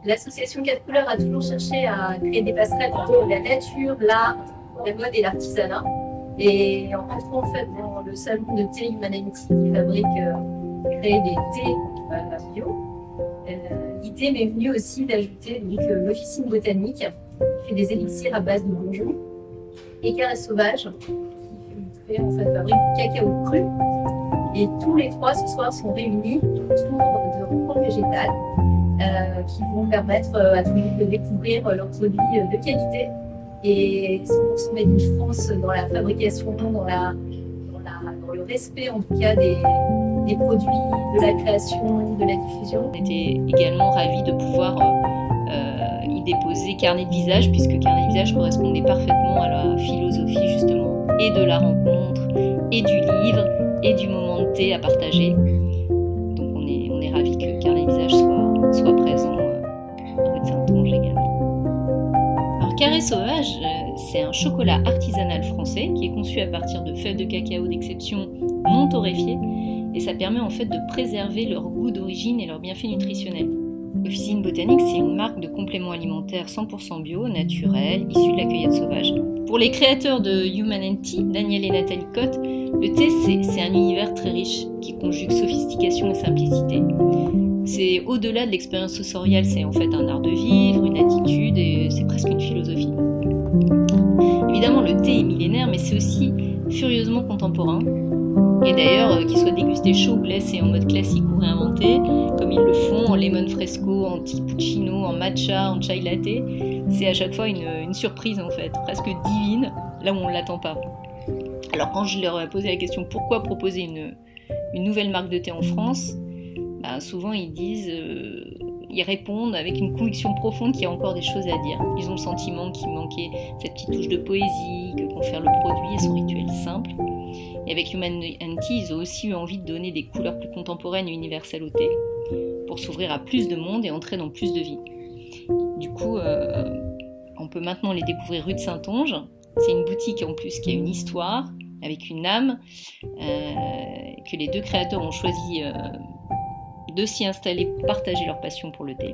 L'association 4 couleurs a toujours cherché à créer des passerelles entre la nature, l'art, la mode et l'artisanat. Et en rentrant en fait dans le salon de thé Humanity qui fabrique, créer des thés bio, l'idée m'est venue aussi d'ajouter l'officine botanique qui fait des élixirs à base de bourgeons et Carré Sauvage qui fait en fait fabrique du cacao cru. Et tous les trois ce soir sont réunis autour de rencontres végétales qui vont permettre à tout le monde de découvrir leurs produits de qualité et 100% made in France dans la fabrication, dans le respect en tout cas des produits, de la création, de la diffusion. On était également ravis de pouvoir y déposer Carnet de visage, puisque Carnet de visage correspondait parfaitement à la philosophie justement et de la rencontre, et du livre, et du moment de thé à partager. Donc on est ravis que Carnet de visage soit présent rue de Saintonge également. Alors Carré Sauvage, c'est un chocolat artisanal français qui est conçu à partir de fèves de cacao d'exception non torréfiées, et ça permet en fait de préserver leur goût d'origine et leurs bienfaits nutritionnels. L'Officine Botanique, c'est une marque de compléments alimentaires 100% bio, naturels, issus de la cueillette sauvage. Pour les créateurs de Humanity, Daniel et Nathalie Cotte, le thé, c'est un univers très riche qui conjugue sophistication et simplicité. C'est au-delà de l'expérience sensorielle, c'est en fait un art de vivre, une attitude et c'est presque une philosophie. Évidemment, le thé est millénaire, mais c'est aussi furieusement contemporain. Et d'ailleurs, qu'il soit dégusté chaud, glacé en mode classique ou réinventé, comme ils le font en lemon fresco, en cappuccino, en matcha, en chai latte, c'est à chaque fois une surprise en fait, presque divine, là où on ne l'attend pas. Alors quand je leur ai posé la question pourquoi proposer une nouvelle marque de thé en France, souvent ils répondent avec une conviction profonde qu'il y a encore des choses à dire. Ils ont le sentiment qu'il manquait cette petite touche de poésie, que confère le produit et son rituel simple. Et avec Humanity, ils ont aussi eu envie de donner des couleurs plus contemporaines et universelles au thé, pour s'ouvrir à plus de monde et entrer dans plus de vie. Du coup, on peut maintenant les découvrir rue de Saintonge. C'est une boutique en plus qui a une histoire, avec une âme, que les deux créateurs ont choisi de s'y installer pour partager leur passion pour le thé.